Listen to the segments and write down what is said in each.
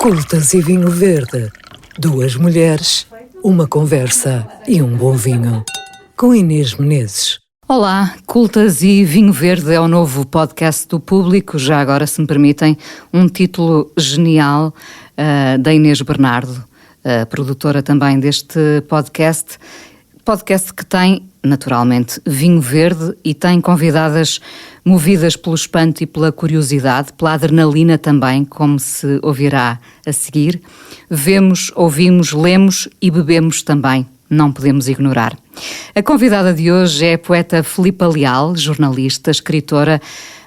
Cultas e vinho verde. Duas mulheres, uma conversa e um bom vinho. Com Inês Menezes. Olá, Cultas e Vinho Verde é o novo podcast do Público. Já agora, se me permitem, um título genial da Inês Bernardo, produtora também deste podcast. Podcast que tem, naturalmente, vinho verde e tem convidadas movidas pelo espanto e pela curiosidade, pela adrenalina também, como se ouvirá a seguir. Vemos, ouvimos, lemos e bebemos também. Não podemos ignorar. A convidada de hoje é a poeta Filipa Leal, jornalista, escritora,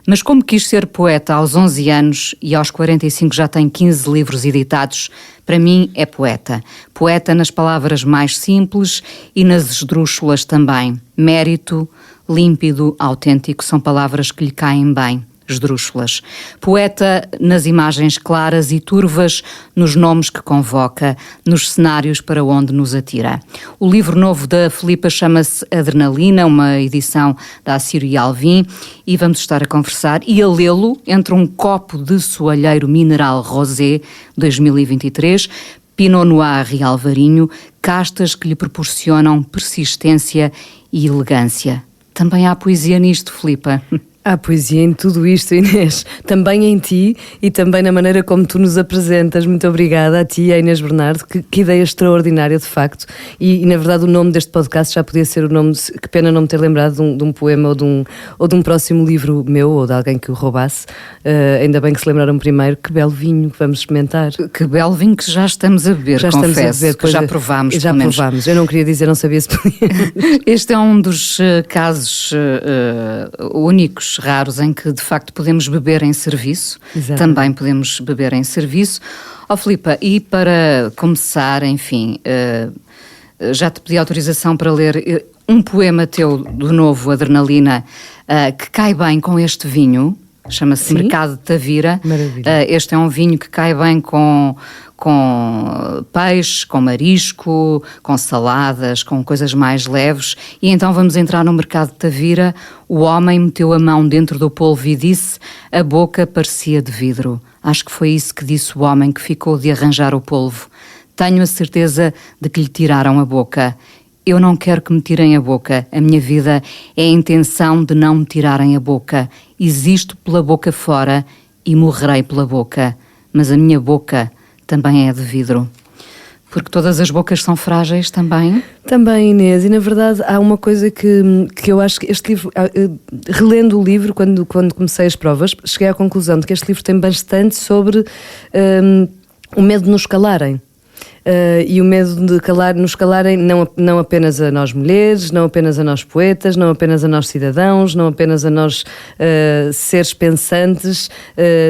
mas como quis ser poeta aos 11 anos e aos 45 já tem 15 livros editados, para mim é poeta. Poeta nas palavras mais simples e nas esdrúxulas também. Mérito, límpido, autêntico são palavras que lhe caem bem. Esdrúxulas. Poeta nas imagens claras e turvas, nos nomes que convoca, nos cenários para onde nos atira. O livro novo da Filipa chama-se Adrenalina, uma edição da Assírio e Alvim, e vamos estar a conversar e a lê-lo entre um copo de soalheiro mineral rosé 2023, Pinot Noir e Alvarinho, castas que lhe proporcionam persistência e elegância. Também há poesia nisto, Filipa. Há poesia em tudo isto, Inês, também em ti e também na maneira como tu nos apresentas. Muito obrigada a ti e à Inês Bernardo, que ideia extraordinária de facto, e na verdade o nome deste podcast já podia ser o nome, que pena não me ter lembrado de um poema ou de um próximo livro meu ou de alguém que o roubasse. Ainda bem que se lembraram primeiro. Que belo vinho que vamos experimentar. Que belo vinho que já estamos a beber, já confesso, estamos a beber, que já provámos. Já provámos, eu não queria dizer, não sabia se podia. Este é um dos casos únicos, raros, em que de facto podemos beber em serviço. Exatamente. Também podemos beber em serviço. Filipa, e para começar, enfim, já te pedi autorização para ler um poema teu do novo Adrenalina, que cai bem com este vinho, chama-se Mercado de Tavira. Maravilha. Este é um vinho que cai bem com peixe, com marisco, com saladas, com coisas mais leves. E então vamos entrar no Mercado de Tavira. O homem meteu a mão dentro do polvo e disse: a boca parecia de vidro. Acho que foi isso que disse o homem que ficou de arranjar o polvo. Tenho a certeza de que lhe tiraram a boca. Eu não quero que me tirem a boca. A minha vida é a intenção de não me tirarem a boca. Existo pela boca fora e morrerei pela boca. Mas a minha boca também é de vidro. Porque todas as bocas são frágeis também? Também, Inês, e na verdade há uma coisa que eu acho que este livro, relendo o livro, quando comecei as provas, cheguei à conclusão de que este livro tem bastante sobre o medo de nos calarem. E o medo de nos calarem não apenas a nós mulheres, não apenas a nós poetas, não apenas a nós cidadãos, não apenas a nós seres pensantes,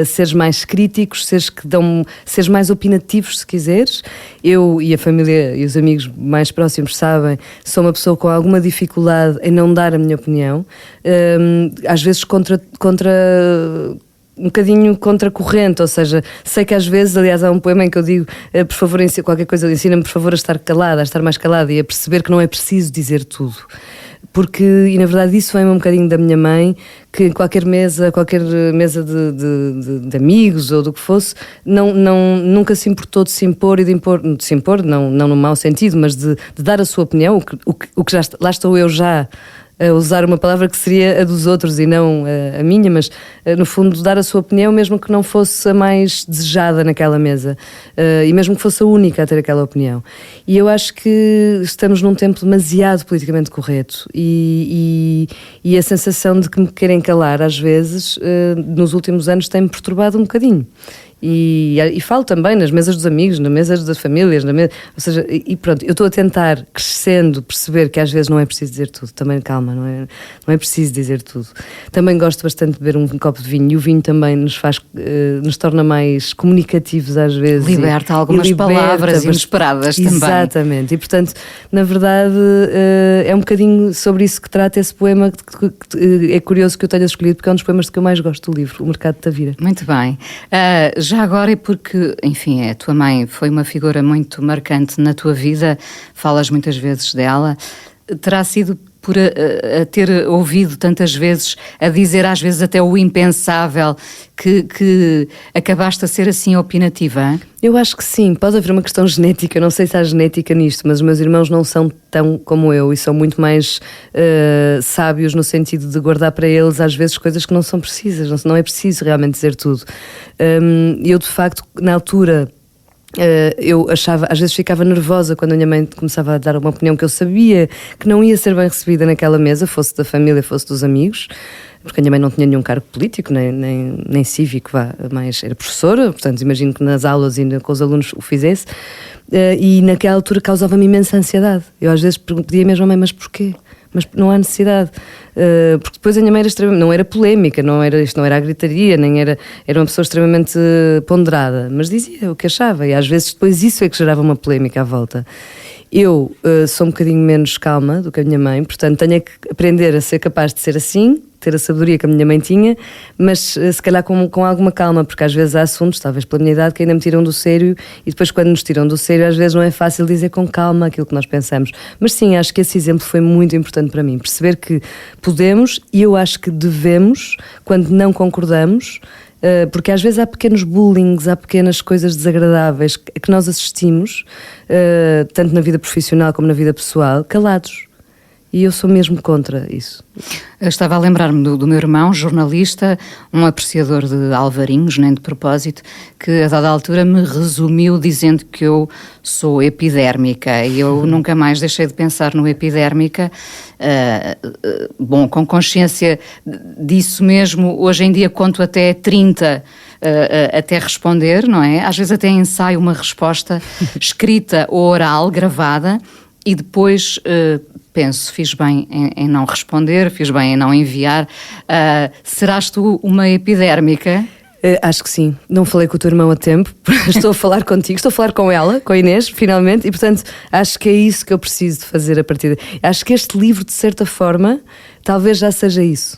seres mais críticos, seres mais opinativos, se quiseres. Eu e a família e os amigos mais próximos sabem, sou uma pessoa com alguma dificuldade em não dar a minha opinião, às vezes um bocadinho contracorrente, ou seja, sei que às vezes, aliás, há um poema em que eu digo, por favor, qualquer coisa, ensina-me, por favor, a estar calada, a estar mais calada e a perceber que não é preciso dizer tudo. Porque, e na verdade isso vem um bocadinho da minha mãe, que em qualquer mesa de amigos ou do que fosse, nunca se importou de se impor e de se impor, não no mau sentido, mas de dar a sua opinião, o que lá estou eu já a usar uma palavra que seria a dos outros e não a minha, mas no fundo dar a sua opinião, mesmo que não fosse a mais desejada naquela mesa, e mesmo que fosse a única a ter aquela opinião. E eu acho que estamos num tempo demasiado politicamente correto e a sensação de que me querem calar às vezes, nos últimos anos, tem-me perturbado um bocadinho. E falo também nas mesas dos amigos, nas mesas das famílias, ou seja, e pronto, eu estou a tentar, crescendo, perceber que às vezes não é preciso dizer tudo. Também calma, não é preciso dizer tudo. Também gosto bastante de beber um copo de vinho, e o vinho também nos torna mais comunicativos às vezes. Liberta algumas palavras inesperadas também. Exatamente, e portanto, na verdade, é um bocadinho sobre isso que trata esse poema, que é curioso que eu tenha escolhido, porque é um dos poemas que eu mais gosto do livro, O Mercado de Tavira. Muito bem. Já agora é porque, enfim, a tua mãe foi uma figura muito marcante na tua vida, falas muitas vezes dela. Terá sido por a ter ouvido tantas vezes, a dizer às vezes até o impensável, que acabaste a ser assim opinativa, hein? Eu acho que sim, pode haver uma questão genética, não sei se há genética nisto, mas os meus irmãos não são tão como eu e são muito mais sábios no sentido de guardar para eles às vezes coisas que não são precisas, não é preciso realmente dizer tudo. Eu de facto, na altura, eu achava, às vezes ficava nervosa quando a minha mãe começava a dar uma opinião que eu sabia que não ia ser bem recebida naquela mesa, fosse da família, fosse dos amigos, porque a minha mãe não tinha nenhum cargo político, nem cívico, mas era professora, portanto imagino que nas aulas e com os alunos o fizesse, e naquela altura causava-me imensa ansiedade. Eu às vezes pedia mesmo à mãe, mas porquê? Mas não há necessidade, porque depois a minha mãe não era polémica, isto não era a gritaria, era uma pessoa extremamente ponderada, mas dizia o que achava, e às vezes depois isso é que gerava uma polémica à volta. Eu sou um bocadinho menos calma do que a minha mãe, portanto tenho que aprender a ser capaz de ser assim, ter a sabedoria que a minha mãe tinha, mas se calhar com alguma calma, porque às vezes há assuntos, talvez pela minha idade, que ainda me tiram do sério, e depois quando nos tiram do sério às vezes não é fácil dizer com calma aquilo que nós pensamos. Mas sim, acho que esse exemplo foi muito importante para mim, perceber que podemos, e eu acho que devemos, quando não concordamos, porque às vezes há pequenos bullings, há pequenas coisas desagradáveis que nós assistimos, tanto na vida profissional como na vida pessoal, calados. E eu sou mesmo contra isso. Eu estava a lembrar-me do meu irmão, jornalista, um apreciador de Alvarinhos, nem de propósito, que a dada altura me resumiu dizendo que eu sou epidérmica, e eu nunca mais deixei de pensar no epidérmica. Bom, com consciência disso mesmo, hoje em dia conto até 30 até responder, não é? Às vezes até ensaio uma resposta escrita ou oral, gravada, e depois penso, fiz bem em não responder, fiz bem em não enviar. Serás tu uma epidérmica? Acho que sim. Não falei com o teu irmão a tempo, estou a falar contigo, estou a falar com ela, com a Inês, finalmente, e portanto acho que é isso que eu preciso de fazer a partir de... Acho que este livro, de certa forma, talvez já seja isso.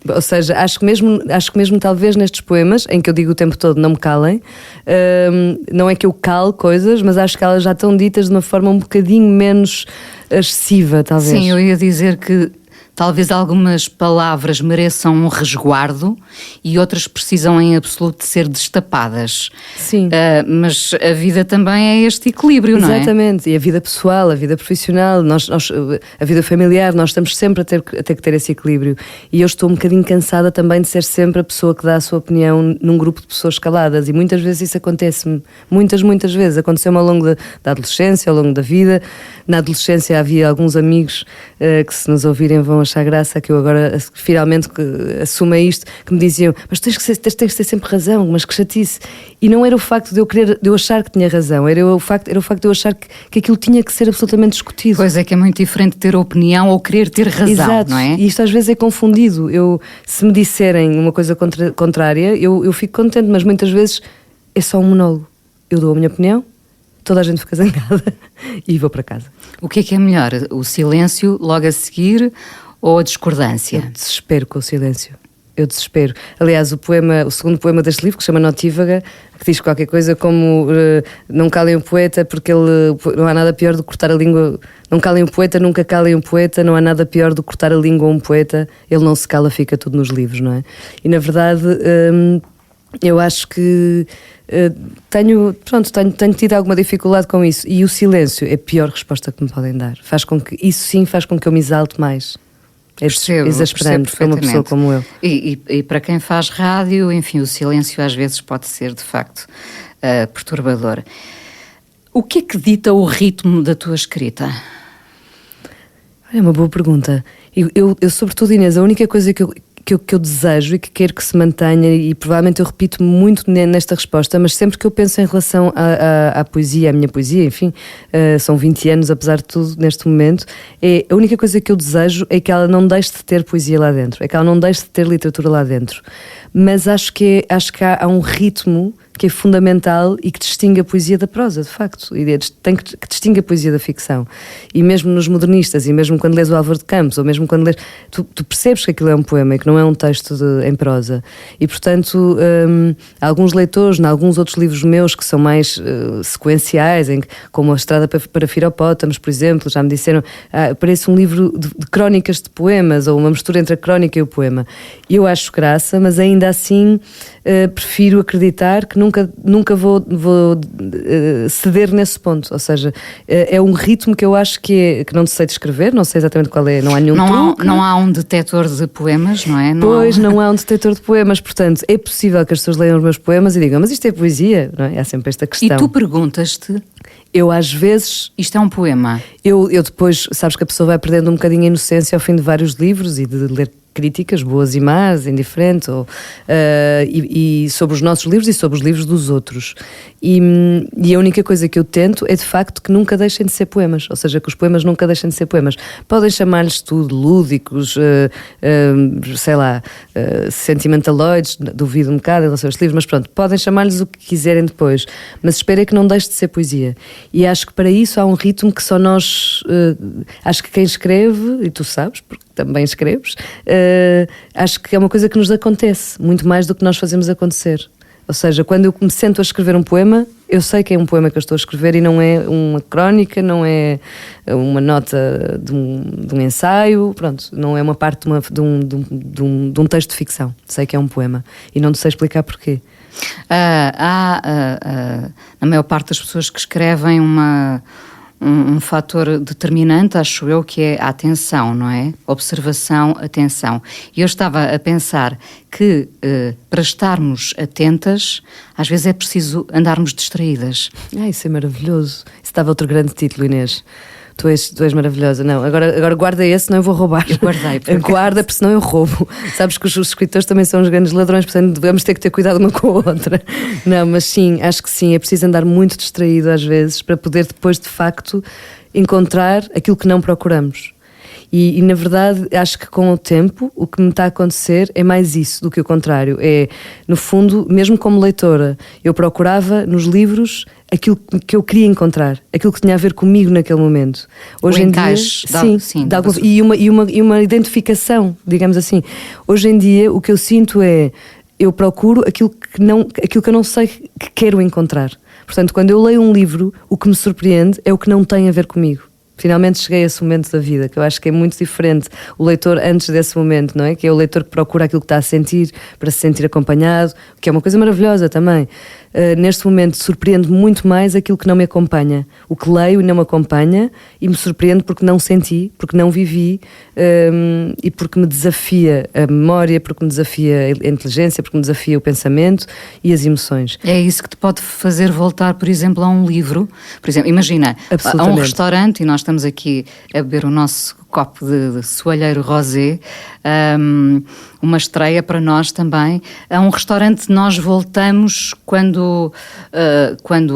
Ou seja, acho que mesmo talvez nestes poemas, em que eu digo o tempo todo não me calem, não é que eu cale coisas, mas acho que elas já estão ditas de uma forma um bocadinho menos excessiva, talvez. Sim, eu ia dizer que talvez algumas palavras mereçam um resguardo e outras precisam em absoluto de ser destapadas. Sim. Mas a vida também é este equilíbrio, não é? Exatamente. E a vida pessoal, a vida profissional, a vida familiar, nós estamos sempre a ter que ter esse equilíbrio. E eu estou um bocadinho cansada também de ser sempre a pessoa que dá a sua opinião num grupo de pessoas caladas. E muitas vezes isso acontece-me. Muitas vezes. Aconteceu-me ao longo da adolescência, ao longo da vida. Na adolescência havia alguns amigos que, se nos ouvirem, vão achar graça, que eu agora finalmente assumo isto, que me diziam, mas tens que ter sempre razão, mas que chatice. E não era o facto de eu achar que tinha razão, era o facto de eu achar que aquilo tinha que ser absolutamente discutido. Pois é, que é muito diferente ter opinião ou querer ter razão. Exato. Não é? E isto às vezes é confundido. Se me disserem uma coisa contrária, eu fico contente, mas muitas vezes é só um monólogo. Eu dou a minha opinião, toda a gente fica zangada e vou para casa. O que é melhor? O silêncio logo a seguir ou a discordância? Eu desespero com o silêncio. Eu desespero. Aliás, o segundo poema deste livro, que se chama Notívaga, que diz qualquer coisa como não calem o poeta, porque não há nada pior do que cortar a língua. Não calem o poeta, nunca calem o poeta, não há nada pior do que cortar a língua a um poeta. Ele não se cala, fica tudo nos livros, não é? E na verdade, eu acho que tenho tido alguma dificuldade com isso. E o silêncio é a pior resposta que me podem dar. Isso sim faz com que eu me exalte mais. É exasperante para uma pessoa como eu. E para quem faz rádio, enfim, o silêncio às vezes pode ser, de facto, perturbador. O que é que dita o ritmo da tua escrita? É uma boa pergunta. Eu sobretudo, Inês, a única coisa que eu desejo e que quero que se mantenha, e provavelmente eu repito muito nesta resposta, mas sempre que eu penso em relação à poesia, à minha poesia, enfim, são 20 anos apesar de tudo neste momento, a única coisa que eu desejo é que ela não deixe de ter poesia lá dentro, é que ela não deixe de ter literatura lá dentro, mas acho que há um ritmo que é fundamental e que distingue a poesia da prosa, de facto, e que distingue a poesia da ficção. E mesmo nos modernistas, e mesmo quando lês o Álvaro de Campos, ou mesmo quando lês, tu percebes que aquilo é um poema e que não é um texto em prosa. E, portanto, alguns leitores, em alguns outros livros meus que são mais sequenciais, como A Estrada para Firopótamos, por exemplo, já me disseram, parece um livro de crónicas de poemas, ou uma mistura entre a crónica e o poema. Eu acho graça, mas ainda assim prefiro acreditar que nunca vou ceder nesse ponto. Ou seja, é um ritmo que eu acho que não sei descrever, não sei exatamente qual é, não há nenhum truque. Não há um detetor de poemas, não é? Não há um detetor de poemas, portanto, é possível que as pessoas leiam os meus poemas e digam, mas isto é poesia, não é? Há sempre esta questão. E tu perguntas-te... Eu às vezes... Isto é um poema? Eu depois, sabes que a pessoa vai perdendo um bocadinho a inocência ao fim de vários livros e de ler críticas, boas e más, indiferente, e sobre os nossos livros e sobre os livros dos outros. E a única coisa que eu tento é de facto que nunca deixem de ser poemas, ou seja, que os poemas nunca deixem de ser poemas. Podem chamar-lhes tudo, lúdicos, sei lá, sentimentaloides, duvido um bocado em relação aos livros, mas pronto, podem chamar-lhes o que quiserem depois, mas espero é que não deixe de ser poesia. E acho que para isso há um ritmo que só nós, acho que quem escreve, e tu sabes, porque também escreves, acho que é uma coisa que nos acontece, muito mais do que nós fazemos acontecer. Ou seja, quando eu me sento a escrever um poema, eu sei que é um poema que eu estou a escrever e não é uma crónica, não é uma nota de um ensaio, pronto, não é uma parte de um texto de ficção. Sei que é um poema e não sei explicar porquê. Na maior parte das pessoas que escrevem um fator determinante, acho eu, que é a atenção, não é? Observação, atenção. E eu estava a pensar que para estarmos atentas, às vezes é preciso andarmos distraídas. Isso é maravilhoso. Isso estava outro grande título, Inês. Tu és maravilhosa. Não, agora guarda esse, senão eu vou roubar. Eu guardei. Guarda, porque senão eu roubo. Sabes que os escritores também são os grandes ladrões, portanto devemos ter que ter cuidado uma com a outra. Não, mas sim, acho que sim, é preciso andar muito distraído às vezes para poder depois de facto encontrar aquilo que não procuramos. E na verdade acho que com o tempo o que me está a acontecer é mais isso do que o contrário. É, no fundo, mesmo como leitora, eu procurava nos livros aquilo que eu queria encontrar, aquilo que tinha a ver comigo naquele momento. Hoje em dia, sim, e uma identificação, digamos assim. Hoje em dia o que eu sinto é, eu procuro aquilo que eu não sei que quero encontrar. Portanto, quando eu leio um livro, o que me surpreende é o que não tem a ver comigo. Finalmente cheguei a esse momento da vida, que eu acho que é muito diferente o leitor antes desse momento, não é? Que é o leitor que procura aquilo que está a sentir, para se sentir acompanhado, que é uma coisa maravilhosa também. Neste momento surpreende muito mais aquilo que não me acompanha. O que leio não me acompanha e me surpreende porque não senti, porque não vivi, e porque me desafia a memória, porque me desafia a inteligência, porque me desafia o pensamento e as emoções. É isso que te pode fazer voltar, por exemplo, a um livro. Por exemplo, imagina, a um restaurante, e nós estamos aqui a beber o nosso copo de soalheiro rosé, uma estreia para nós também. A um restaurante nós voltamos quando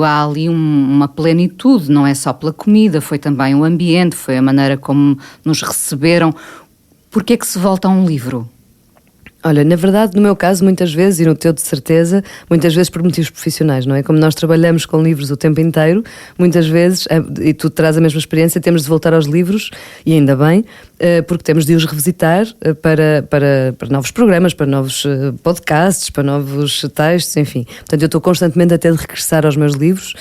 há ali uma plenitude, não é só pela comida, foi também o ambiente, foi a maneira como nos receberam. Porquê é que se volta a um livro? Olha, na verdade, no meu caso, muitas vezes, e no teu de certeza, muitas vezes por motivos profissionais, não é? Como nós trabalhamos com livros o tempo inteiro, muitas vezes, e tu traz a mesma experiência, temos de voltar aos livros, e ainda bem, porque temos de os revisitar para novos programas, para novos podcasts, para novos textos, enfim. Portanto, eu estou constantemente até de regressar aos meus livros,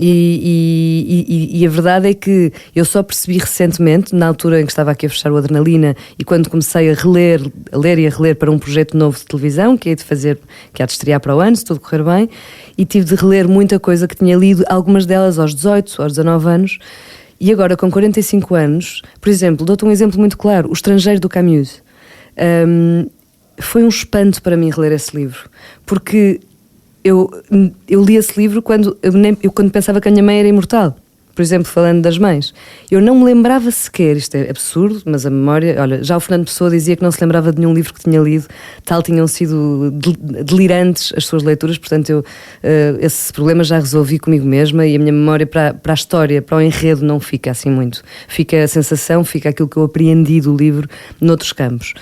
e a verdade é que eu só percebi recentemente, na altura em que estava aqui a fechar o Adrenalina, e quando comecei a ler e a reler para um projeto novo de televisão que há de estrear para o ano, se tudo correr bem, e tive de reler muita coisa que tinha lido, algumas delas aos 18, aos 19 anos, e agora com 45 anos, por exemplo, dou-te um exemplo muito claro, O Estrangeiro do Camus. Foi um espanto para mim reler esse livro, porque eu li esse livro quando pensava que a minha mãe era imortal. Por exemplo, falando das mães, eu não me lembrava sequer, isto é absurdo, mas a memória, olha, já o Fernando Pessoa dizia que não se lembrava de nenhum livro que tinha lido, tal tinham sido delirantes as suas leituras, portanto eu esse problema já resolvi comigo mesma, e a minha memória para a história, para o enredo não fica assim muito, fica a sensação, fica aquilo que eu apreendi do livro noutros campos.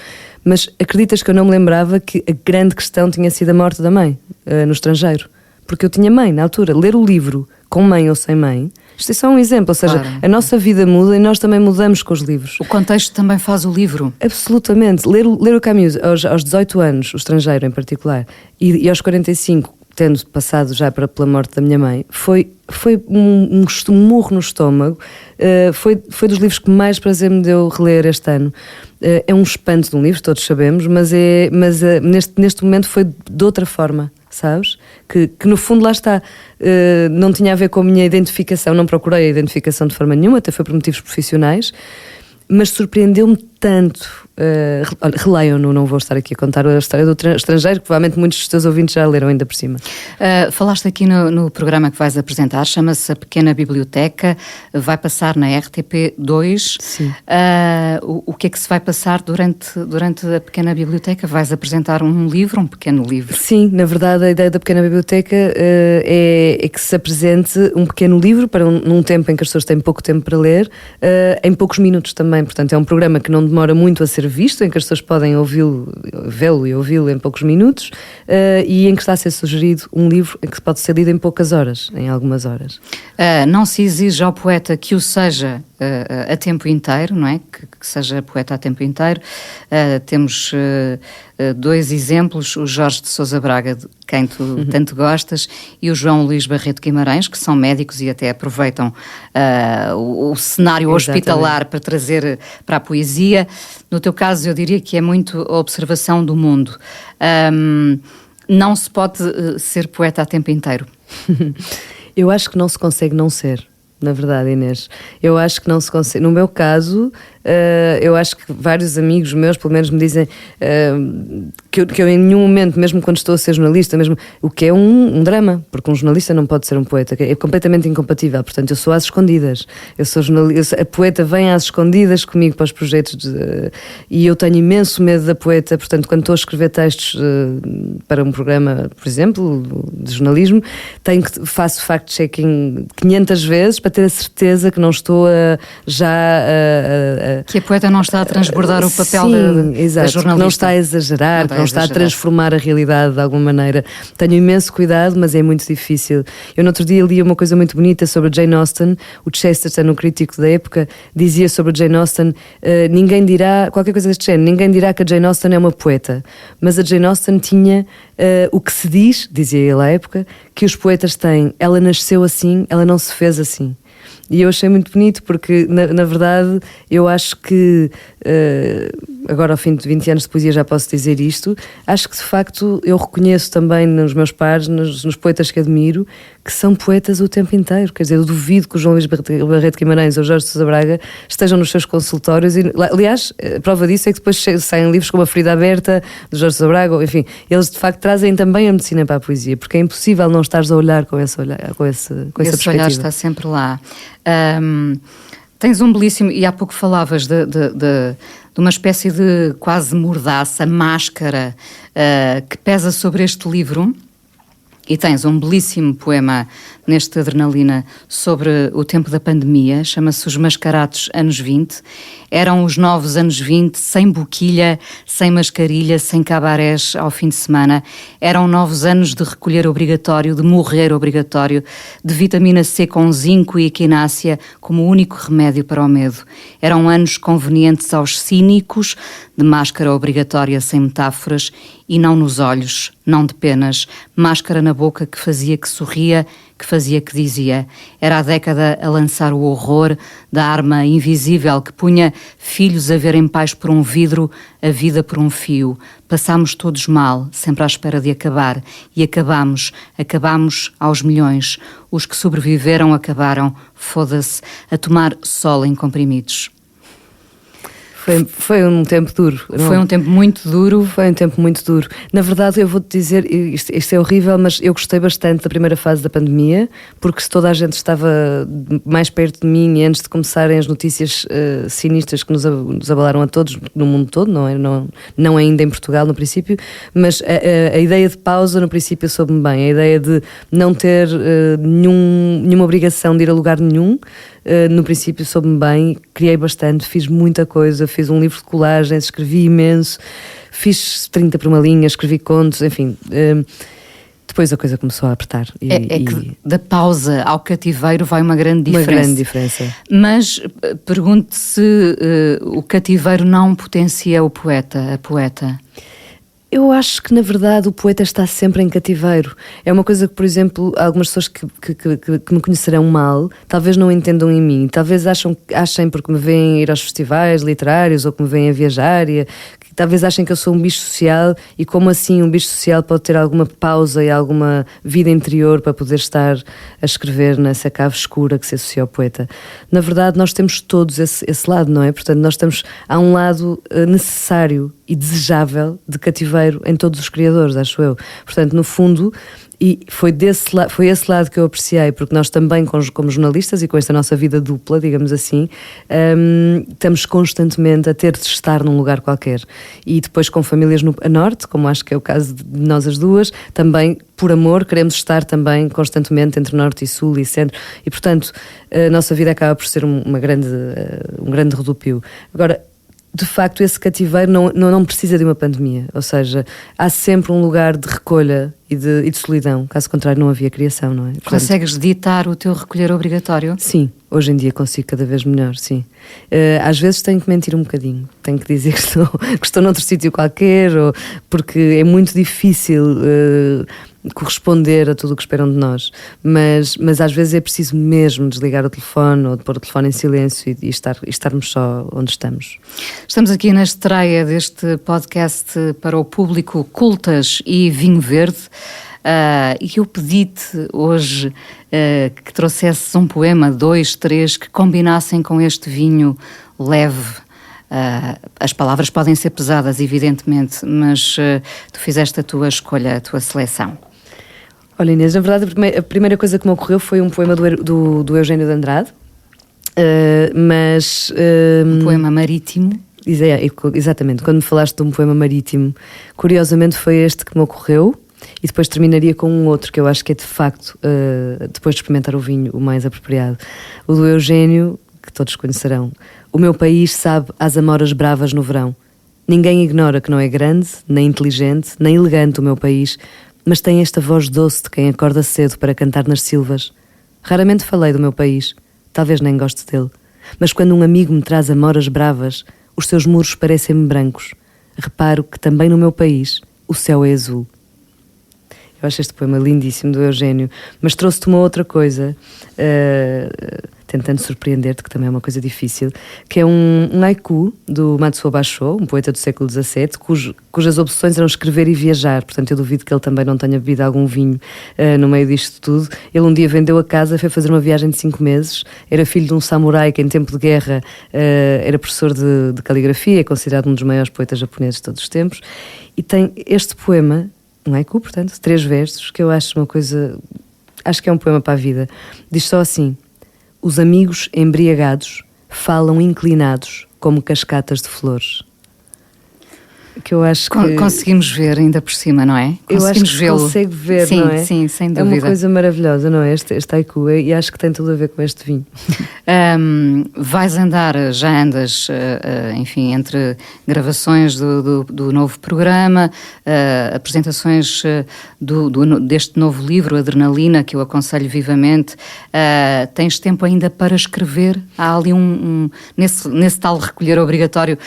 Mas acreditas que eu não me lembrava que a grande questão tinha sido a morte da mãe, no estrangeiro? Porque eu tinha mãe na altura. Ler o livro com mãe ou sem mãe, isto é só um exemplo, ou seja, claro. A nossa vida muda e nós também mudamos com os livros. O contexto também faz o livro. Absolutamente. Ler o Camus aos 18 anos, o estrangeiro em particular, e aos 45, tendo passado já pela morte da minha mãe, foi um murro no estômago. Foi dos livros que mais prazer me deu reler este ano. É um espanto de um livro, todos sabemos, mas neste momento foi de outra forma, sabes? Que no fundo lá está, não tinha a ver com a minha identificação, não procurei a identificação de forma nenhuma, até foi por motivos profissionais, mas surpreendeu-me tanto. Releiam-no, não vou estar aqui a contar a história do estrangeiro, que provavelmente muitos dos teus ouvintes já leram ainda por cima. Falaste aqui no programa que vais apresentar, chama-se A Pequena Biblioteca, vai passar na RTP2. Sim. O que é que se vai passar durante a Pequena Biblioteca? Vais apresentar um livro, um pequeno livro? Sim, na verdade a ideia da Pequena Biblioteca é que se apresente um pequeno livro para num tempo em que as pessoas têm pouco tempo para ler, em poucos minutos também. Portanto, é um programa que não demora muito a ser visto, em que as pessoas podem vê-lo e ouvi-lo em poucos minutos, e em que está a ser sugerido um livro em que pode ser lido em poucas horas, em algumas horas. Não se exige ao poeta que o seja a tempo inteiro, não é? Que seja poeta a tempo inteiro. Temos dois exemplos, o Jorge de Sousa Braga, de quem tu tanto gostas, e o João Luís Barreto Guimarães, que são médicos e até aproveitam o cenário hospitalar para trazer para a poesia. No teu caso, eu diria que é muito a observação do mundo. Não se pode ser poeta a tempo inteiro. Eu acho que não se consegue não ser. Na verdade, Inês, eu acho que não se consegue. No meu caso, eu acho que vários amigos meus, pelo menos, me dizem que eu em nenhum momento, mesmo quando estou a ser jornalista, mesmo, o que é um drama, porque um jornalista não pode ser um poeta, é completamente incompatível. Portanto, eu sou às escondidas. Eu sou jornalista, a poeta vem às escondidas comigo para os projetos e eu tenho imenso medo da poeta. Portanto, quando estou a escrever textos para um programa, por exemplo, de jornalismo, faço fact-checking 500 vezes para ter a certeza que não estou que a poeta não está a transbordar o papel da jornalista. Que não está a exagerar, que não está a transformar a realidade de alguma maneira. Tenho imenso cuidado, mas é muito difícil. Eu no outro dia li uma coisa muito bonita sobre a Jane Austen. O Chesterton, o crítico da época, dizia sobre a Jane Austen, ninguém dirá, qualquer coisa deste género, ninguém dirá que a Jane Austen é uma poeta. Mas a Jane Austen tinha o que se diz, dizia ele à época, que os poetas têm. Ela nasceu assim, ela não se fez assim. E eu achei muito bonito porque, na verdade, eu acho que, agora ao fim de 20 anos de poesia já posso dizer isto, acho que de facto eu reconheço também nos meus pares, nos poetas que admiro, que são poetas o tempo inteiro. Quer dizer, eu duvido que o João Luís Barreto Guimarães ou o Jorge de Sousa Braga estejam nos seus consultórios. E, aliás, a prova disso é que depois saem livros como A Ferida Aberta, do Jorge de Sousa Braga, enfim, eles de facto trazem também a medicina para a poesia, porque é impossível não estares a olhar com essa perspectiva. Esse olhar está sempre lá. Tens um belíssimo, e há pouco falavas de uma espécie de quase mordaça, máscara que pesa sobre este livro, e tens um belíssimo poema neste Adrenalina sobre o tempo da pandemia, chama-se Os Mascarados Anos 20. Eram os novos anos 20, sem boquilha, sem mascarilha, sem cabarés ao fim de semana. Eram novos anos de recolher obrigatório, de morrer obrigatório, de vitamina C com zinco e equinácea como único remédio para o medo. Eram anos convenientes aos cínicos, de máscara obrigatória sem metáforas e não nos olhos, não de penas, máscara na boca que fazia que sorria, que fazia que dizia. Era a década a lançar o horror da arma invisível que punha filhos a verem pais por um vidro, a vida por um fio. Passámos todos mal, sempre à espera de acabar. E acabámos aos milhões. Os que sobreviveram acabaram, foda-se, a tomar sol em comprimidos. Foi um tempo duro. Foi um tempo muito duro. Foi um tempo muito duro. Na verdade, eu vou-te dizer, isto é horrível, mas eu gostei bastante da primeira fase da pandemia, porque se toda a gente estava mais perto de mim e antes de começarem as notícias sinistras que nos abalaram a todos, no mundo todo, não ainda em Portugal no princípio, mas a ideia de pausa no princípio soube-me bem, a ideia de não ter nenhuma obrigação de ir a lugar nenhum, no princípio soube-me bem, criei bastante, fiz muita coisa, fiz um livro de colagens, escrevi imenso, fiz 30 por uma linha, escrevi contos, enfim. Depois a coisa começou a apertar. Que da pausa ao cativeiro vai uma grande diferença. Uma grande diferença. Mas pergunto se o cativeiro não potencia o poeta, a poeta. Eu acho que, na verdade, o poeta está sempre em cativeiro. É uma coisa que, por exemplo, algumas pessoas que me conhecerão mal, talvez não entendam em mim. Talvez achem porque me veem ir aos festivais literários ou que me veem a viajar talvez achem que eu sou um bicho social e como assim um bicho social pode ter alguma pausa e alguma vida interior para poder estar a escrever nessa cave escura que se associa ao poeta. Na verdade, nós temos todos esse lado, não é? Portanto, há um lado necessário e desejável de cativeiro em todos os criadores, acho eu. Portanto, no fundo... E foi esse lado que eu apreciei, porque nós também, como jornalistas e com esta nossa vida dupla, digamos assim, estamos constantemente a ter de estar num lugar qualquer. E depois com famílias a norte, como acho que é o caso de nós as duas, também por amor queremos estar também constantemente entre norte e sul e centro. E portanto a nossa vida acaba por ser um grande rodopio. Agora, de facto, esse cativeiro não precisa de uma pandemia. Ou seja, há sempre um lugar de recolha e de solidão. Caso contrário, não havia criação, não é? Portanto, consegues ditar o teu recolher obrigatório? Sim, hoje em dia consigo cada vez melhor, sim. Às vezes tenho que mentir um bocadinho. Tenho que dizer que estou noutro sítio qualquer, porque é muito difícil... corresponder a tudo o que esperam de nós, mas às vezes é preciso mesmo desligar o telefone ou pôr o telefone em silêncio e estarmos só onde estamos. Estamos aqui na estreia deste podcast para o público Cultas e Vinho Verde, e eu pedi-te hoje que trouxesses um poema, 2, 3, que combinassem com este vinho leve. As palavras podem ser pesadas, evidentemente, mas tu fizeste a tua escolha, a tua seleção. Olha, Inês, na verdade a primeira coisa que me ocorreu foi um poema do Eugênio de Andrade, um poema marítimo. Exatamente, quando me falaste de um poema marítimo, curiosamente foi este que me ocorreu. E depois terminaria com um outro que eu acho que é de facto, depois de experimentar o vinho, o mais apropriado. O do Eugênio, que todos conhecerão. O meu país sabe às amoras bravas no verão. Ninguém ignora que não é grande, nem inteligente, nem elegante o meu país, mas tem esta voz doce de quem acorda cedo para cantar nas silvas. Raramente falei do meu país, talvez nem goste dele, mas quando um amigo me traz amoras bravas, os seus muros parecem-me brancos. Reparo que também no meu país o céu é azul. Eu acho este poema lindíssimo do Eugênio, mas trouxe-te uma outra coisa, tentando surpreender-te, que também é uma coisa difícil, que é um haiku do Matsuo Basho, um poeta do século XVII, cujas obsessões eram escrever e viajar. Portanto, eu duvido que ele também não tenha bebido algum vinho no meio disto tudo. Ele um dia vendeu a casa, foi fazer uma viagem de 5 meses, era filho de um samurai que em tempo de guerra era professor de caligrafia, é considerado um dos maiores poetas japoneses de todos os tempos, e tem este poema, um haiku, portanto, 3 versos, que eu acho uma coisa... Acho que é um poema para a vida. Diz só assim: os amigos embriagados falam inclinados como cascatas de flores. Que eu acho que... Conseguimos ver ainda por cima, não é? Eu acho que se consegue ver, sim, não é? Sim, sem dúvida. É uma coisa maravilhosa, não é? Este haiku, e acho que tem tudo a ver com este vinho. Vais andar, já andas, enfim, entre gravações do novo programa, apresentações deste novo livro, Adrenalina, que eu aconselho vivamente. Tens tempo ainda para escrever? Há ali nesse tal recolher obrigatório,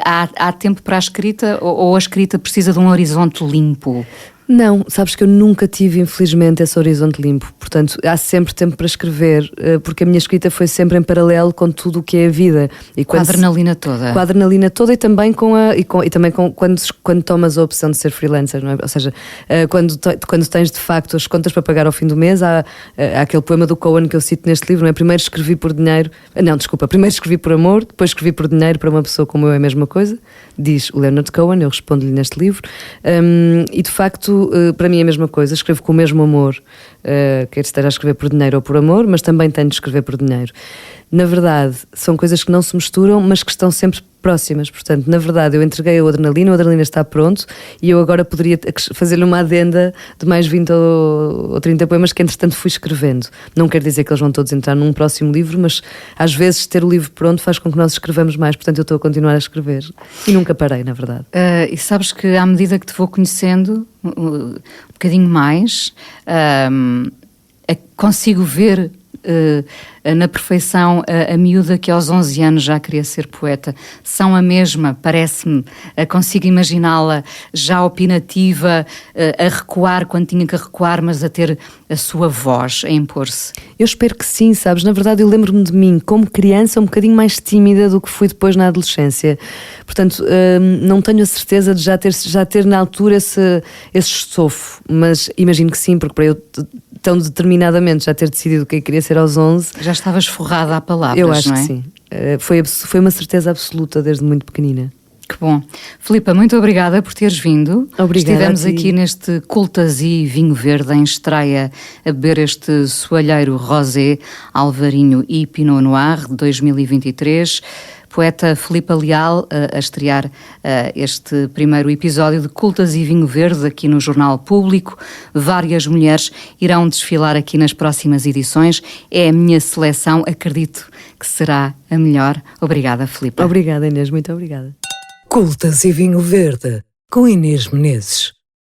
há tempo para a escrita? Ou a escrita precisa de um horizonte limpo? Não, sabes que eu nunca tive, infelizmente, esse horizonte limpo. Portanto, há sempre tempo para escrever, porque a minha escrita foi sempre em paralelo com tudo o que é a vida. E com a adrenalina toda. Com a adrenalina toda e também quando tomas a opção de ser freelancer, não é? Ou seja, quando tens de facto as contas para pagar ao fim do mês, há aquele poema do Cohen que eu cito neste livro, não é? Primeiro escrevi por dinheiro, primeiro escrevi por amor, depois escrevi por dinheiro. Para uma pessoa como eu é a mesma coisa, diz o Leonard Cohen, eu respondo-lhe neste livro, e de facto para mim é a mesma coisa, escrevo com o mesmo amor quer esteja a escrever por dinheiro ou por amor, mas também tenho de escrever por dinheiro. Na verdade, são coisas que não se misturam, mas que estão sempre próximas. Portanto, na verdade, eu entreguei o Adrenalina está pronto e eu agora poderia fazer-lhe uma adenda de mais 20 ou 30 poemas que, entretanto, fui escrevendo. Não quer dizer que eles vão todos entrar num próximo livro, mas às vezes ter o livro pronto faz com que nós escrevamos mais. Portanto, eu estou a continuar a escrever e nunca parei, na verdade. E sabes que à medida que te vou conhecendo um bocadinho mais, consigo ver na perfeição a miúda que aos 11 anos já queria ser poeta. São a mesma, parece-me, consigo imaginá-la já opinativa, a recuar quando tinha que recuar, mas a ter a sua voz, a impor-se. Eu espero que sim, sabes? Na verdade, eu lembro-me de mim como criança um bocadinho mais tímida do que fui depois na adolescência. Portanto, não tenho a certeza de já ter na altura esse estofo, mas imagino que sim, porque para eu tão determinadamente já ter decidido o que eu queria ser aos 11... Já estavas forrada a palavras, eu acho não é? que sim. Foi uma certeza absoluta desde muito pequenina. Que bom. Filipa, muito obrigada por teres vindo. Obrigada. Estivemos aqui neste Cultasi Vinho Verde em estreia a beber este soalheiro rosé, Alvarinho e Pinot Noir de 2023. Poeta Filipa Leal a estrear este primeiro episódio de Cultasi Vinho Verde aqui no Jornal Público. Várias mulheres irão desfilar aqui nas próximas edições. É a minha seleção, acredito que será a melhor. Obrigada, Filipa. Obrigada, Inês, muito obrigada. Cultasi Vinho Verde, com Inês Menezes.